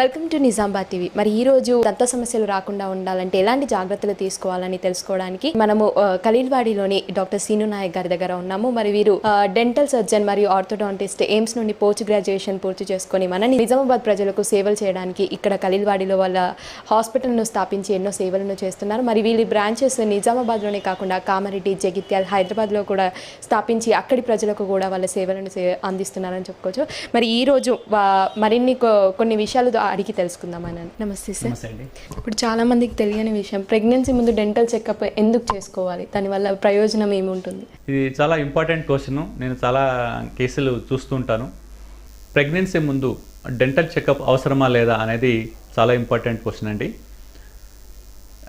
Welcome to Nizamabad TV. మరి ఈ రోజు దంత సమస్యలు రాకుండా ఉండాలంటే ఎలాంటి జాగ్రత్తలు తీసుకోవాలని తెలుసుకోవడానికి మనము ఖలీల్వాడిలోని డాక్టర్ సీను నాయక్ గారి దగ్గర ఉన్నాము. మరి వీరు డెంటల్ సర్జన్ మరియు ఆర్థోడాంటిస్ట్, ఎయిమ్స్ నుండి పోస్ట్ గ్రాడ్యుయేషన్ పూర్తి చేసుకొని మన నిజామాబాద్ ప్రజలకు సేవలు చేయడానికి ఇక్కడ ఖలీల్వాడిలో వాళ్ళ హాస్పిటల్ను స్థాపించి ఎన్నో సేవలను చేస్తున్నారు. మరి వీళ్ళ బ్రాంచెస్ నిజామాబాద్లోనే కాకుండా కామారెడ్డి, జగిత్యాల, హైదరాబాద్లో కూడా స్థాపించి అక్కడి ప్రజలకు కూడా వాళ్ళ సేవలను అందిస్తున్నారని చెప్పుకోవచ్చు. మరి ఈ రోజు మరిన్ని కొన్ని విషయాలు అడిగి తెలుసుకుందామని. నమస్తే సార్. ఇప్పుడు చాలా మందికి తెలియని విషయం, ప్రెగ్నెన్సీ ముందు డెంటల్ చెకప్ ఎందుకు చేసుకోవాలి, దానివల్ల ప్రయోజనం ఏముంటుంది? ఇది చాలా ఇంపార్టెంట్ క్వశ్చన్. నేను చాలా కేసులు చూస్తుంటాను. ప్రెగ్నెన్సీ ముందు డెంటల్ చెకప్ అవసరమా లేదా అనేది చాలా ఇంపార్టెంట్ క్వశ్చన్ అండి.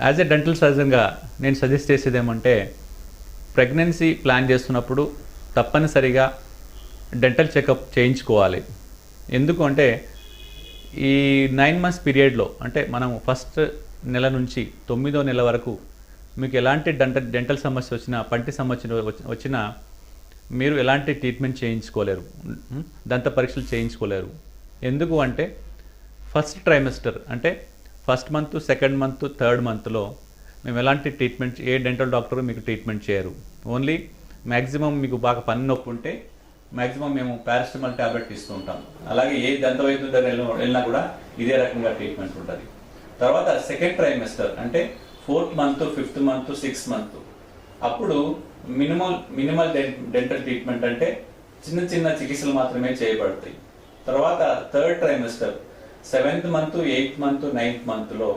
యాజ్ ఎ డెంటల్ సర్జన్గా నేను సజెస్ట్ చేసేది ఏమంటే, ప్రెగ్నెన్సీ ప్లాన్ చేస్తున్నప్పుడు తప్పనిసరిగా డెంటల్ చెకప్ చేయించుకోవాలి. ఎందుకు అంటే ఈ 9 months పీరియడ్లో, అంటే మనం ఫస్ట్ నెల నుంచి 9వ నెల వరకు మీకు ఎలాంటి డెంటల్ సమస్య వచ్చినా, పంటి సమస్య వచ్చినా మీరు ఎలాంటి ట్రీట్మెంట్ చేయించుకోలేరు, దంత పరీక్షలు చేయించుకోలేరు. ఎందుకు అంటే ఫస్ట్ ట్రైమెస్టర్ అంటే first month, second month, third మంత్లో మేము ఎలాంటి ట్రీట్మెంట్, ఏ డెంటల్ డాక్టర్ మీకు ట్రీట్మెంట్ చేయరు. ఓన్లీ మ్యాక్సిమం మీకు బాగా పన్ను నొప్పి ఉంటే మ్యాక్సిమం మేము పారాసిటమాల్ ట్యాబ్లెట్ ఇస్తూ ఉంటాం. అలాగే ఏ దంత వైద్యుల దగ్గర వెళ్ళినా కూడా ఇదే రకంగా ట్రీట్మెంట్ ఉంటుంది. తర్వాత సెకండ్ ట్రైమెస్టర్ అంటే 4th month, 5th month, 6th month అప్పుడు మినిమల్ డెంటల్ ట్రీట్మెంట్ అంటే చిన్న చిన్న చికిత్సలు మాత్రమే చేయబడతాయి. తర్వాత third trimester 7th month, 8th month, 9th monthలో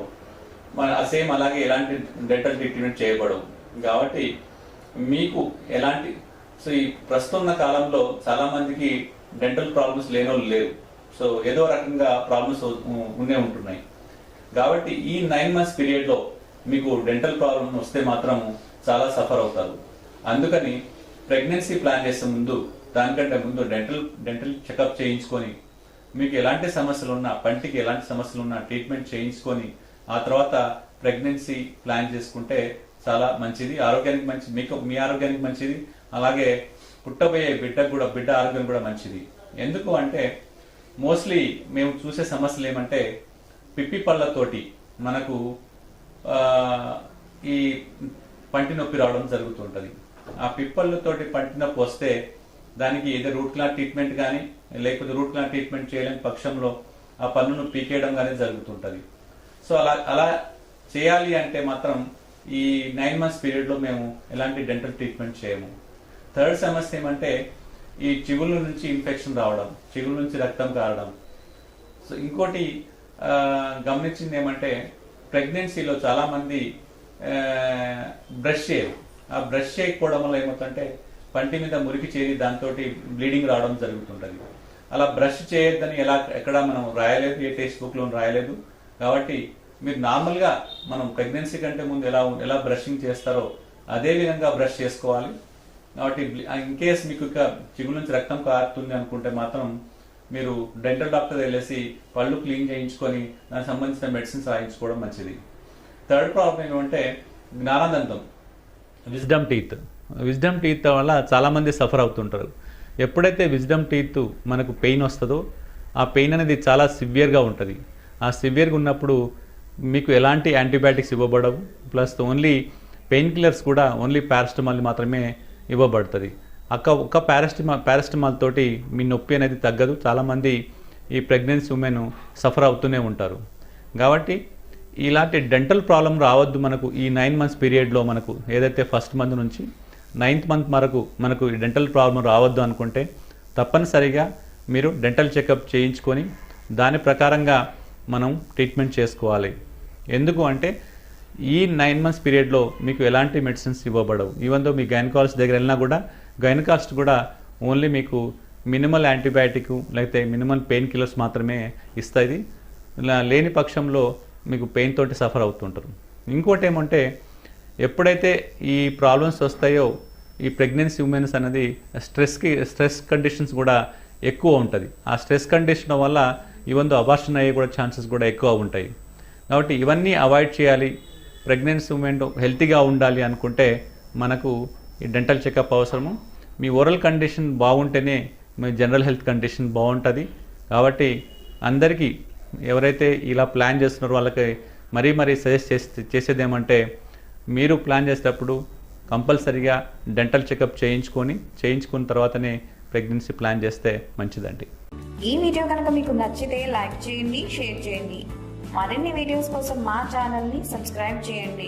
సేమ్ అలాగే ఎలాంటి డెంటల్ ట్రీట్మెంట్ చేయబడవు. కాబట్టి మీకు ఎలాంటి ఈ ప్రస్తుతం ఉన్న కాలంలో చాలా మందికి డెంటల్ ప్రాబ్లమ్స్ లేని వాళ్ళు లేరు. సో ఏదో రకంగా ప్రాబ్లమ్స్ ఉంటున్నాయి. కాబట్టి ఈ 9 months పీరియడ్లో మీకు డెంటల్ ప్రాబ్లమ్ వస్తే మాత్రం చాలా సఫర్ అవుతారు. అందుకని ప్రెగ్నెన్సీ ప్లాన్ చేసే ముందు, దానికంటే ముందు డెంటల్ చెకప్ చేయించుకొని మీకు ఎలాంటి సమస్యలు ఉన్నా, పంటికి ఎలాంటి సమస్యలు ఉన్నా ట్రీట్మెంట్ చేయించుకొని ఆ తర్వాత ప్రెగ్నెన్సీ ప్లాన్ చేసుకుంటే చాలా మంచిది. ఆరోగ్యానికి మంచిది, మీ ఆరోగ్యానికి మంచిది, అలాగే పుట్టబోయే బిడ్డ ఆరోగ్యం కూడా మంచిది. ఎందుకు అంటే మోస్ట్లీ మేము చూసే సమస్యలు ఏమంటే పిప్పి పళ్ళతోటి మనకు ఈ పంటి నొప్పి రావడం జరుగుతుంటుంది. ఆ పిప్పళ్ళతోటి పంటి నొప్పి వస్తే దానికి ఏదో రూట్ కెనాల్ ట్రీట్మెంట్ కానీ, లేకపోతే రూట్ కెనాల్ ట్రీట్మెంట్ చేయలేని పక్షంలో ఆ పన్నును పీకేయడం కానీ జరుగుతుంటుంది. సో అలా చేయాలి అంటే మాత్రం ఈ 9 months పీరియడ్లో మేము ఎలాంటి డెంటల్ ట్రీట్మెంట్ చేయము. థర్డ్ సమస్య ఏమంటే ఈ చిగుళ్ళ నుంచి ఇన్ఫెక్షన్ రావడం, చిగుళ్ళ నుంచి రక్తం కారడం. సో ఇంకోటి గమనించింది ఏమంటే ప్రెగ్నెన్సీలో చాలా మంది బ్రష్ చేయరు. ఆ బ్రష్ చేయకపోవడం వల్ల ఏమవుతుందంటే పంటి మీద మురికి చేరి దాంతో బ్లీడింగ్ రావడం జరుగుతుంటుంది. అలా బ్రష్ చేయొద్దని ఎక్కడ మనం రాయలేదు, ఏ టెక్స్ట్ బుక్లో రాయలేదు. కాబట్టి మీరు నార్మల్గా మనం ప్రెగ్నెన్సీ కంటే ముందు ఎలా బ్రషింగ్ చేస్తారో అదే విధంగా బ్రష్ చేసుకోవాలి. కాబట్టి ఇన్ కేస్ మీకు ఇక చిగురు నుంచి రక్తం కారుతుంది అనుకుంటే మాత్రం మీరు డెంటల్ డాక్టర్ వెళ్ళేసి పళ్ళు క్లీన్ చేయించుకొని దానికి సంబంధించిన మెడిసిన్స్ రాయించుకోవడం మంచిది. థర్డ్ ప్రాబ్లం ఏమంటే జ్ఞానదంతం, విజ్డమ్ టీత్ వల్ల చాలామంది సఫర్ అవుతుంటారు. ఎప్పుడైతే విజ్డమ్ టీత్ మనకు పెయిన్ వస్తుందో ఆ పెయిన్ అనేది చాలా సివియర్గా ఉంటుంది. ఆ సివియర్గా ఉన్నప్పుడు మీకు ఎలాంటి యాంటీబయాటిక్స్ ఇవ్వబడవు, ప్లస్ ఓన్లీ పెయిన్ కిల్లర్స్ కూడా ఓన్లీ పారాసిటమాల్ మాత్రమే ఇవ్వబడుతుంది. ఒక్క పారాసిటమాల్ తోటి మీ నొప్పి అనేది తగ్గదు. చాలామంది ఈ ప్రెగ్నెన్సీ ఉమెన్ సఫర్ అవుతూనే ఉంటారు. కాబట్టి ఇలాంటి డెంటల్ ప్రాబ్లం రావద్దు మనకు ఈ 9 months పీరియడ్లో. మనకు ఏదైతే ఫస్ట్ మంత్ నుంచి 9th month వరకు మనకు ఈ డెంటల్ ప్రాబ్లం రావద్దు అనుకుంటే తప్పనిసరిగా మీరు డెంటల్ చెకప్ చేయించుకొని దాని ప్రకారంగా మనం ట్రీట్మెంట్ చేసుకోవాలి. ఎందుకు అంటే ఈ 9 months పీరియడ్లో మీకు ఎలాంటి మెడిసిన్స్ ఇవ్వబడవు. ఈవెన్ దో మీ గైనకాలజిస్ట్ దగ్గర వెళ్ళినా కూడా గైనకాలజిస్ట్ కూడా ఓన్లీ మీకు మినిమల్ యాంటీబయాటిక్ లేకపోతే మినిమల్ పెయిన్ కిల్లర్స్ మాత్రమే ఇస్తుంది. ఇలా లేని పక్షంలో మీకు పెయిన్ తోటి సఫర్ అవుతుంటారు. ఇంకోటి ఏమంటే ఎప్పుడైతే ఈ ప్రాబ్లమ్స్ వస్తాయో ఈ ప్రెగ్నెన్సీ ఉమెన్స్ అనేది స్ట్రెస్ కండిషన్స్ కూడా ఎక్కువ ఉంటుంది. ఆ స్ట్రెస్ కండిషన్ వల్ల ఈవెన్ దో అబార్షన్ అయ్యే కూడా ఛాన్సెస్ కూడా ఎక్కువ ఉంటాయి. కాబట్టి ఇవన్నీ అవాయిడ్ చేయాలి. ప్రెగ్నెన్సీ ఉమెన్ హెల్తీగా ఉండాలి అనుకుంటే మనకు ఈ డెంటల్ చెకప్ అవసరము. మీ ఓరల్ కండిషన్ బాగుంటేనే మీ జనరల్ హెల్త్ కండిషన్ బాగుంటుంది. కాబట్టి అందరికీ ఎవరైతే ఇలా ప్లాన్ చేస్తున్నారో వాళ్ళకి మరీ సజెస్ట్ చేసేది ఏమంటే, మీరు ప్లాన్ చేసేటప్పుడు కంపల్సరీగా డెంటల్ చెకప్ చేయించుకున్న తర్వాతనే ప్రెగ్నెన్సీ ప్లాన్ చేస్తే మంచిదండి. ఈ వీడియో కనుక మీకు నచ్చితే లైక్ చేయండి, షేర్ చేయండి. మరిన్ని వీడియోస్ కోసం మా ఛానల్ని సబ్స్క్రైబ్ చేయండి.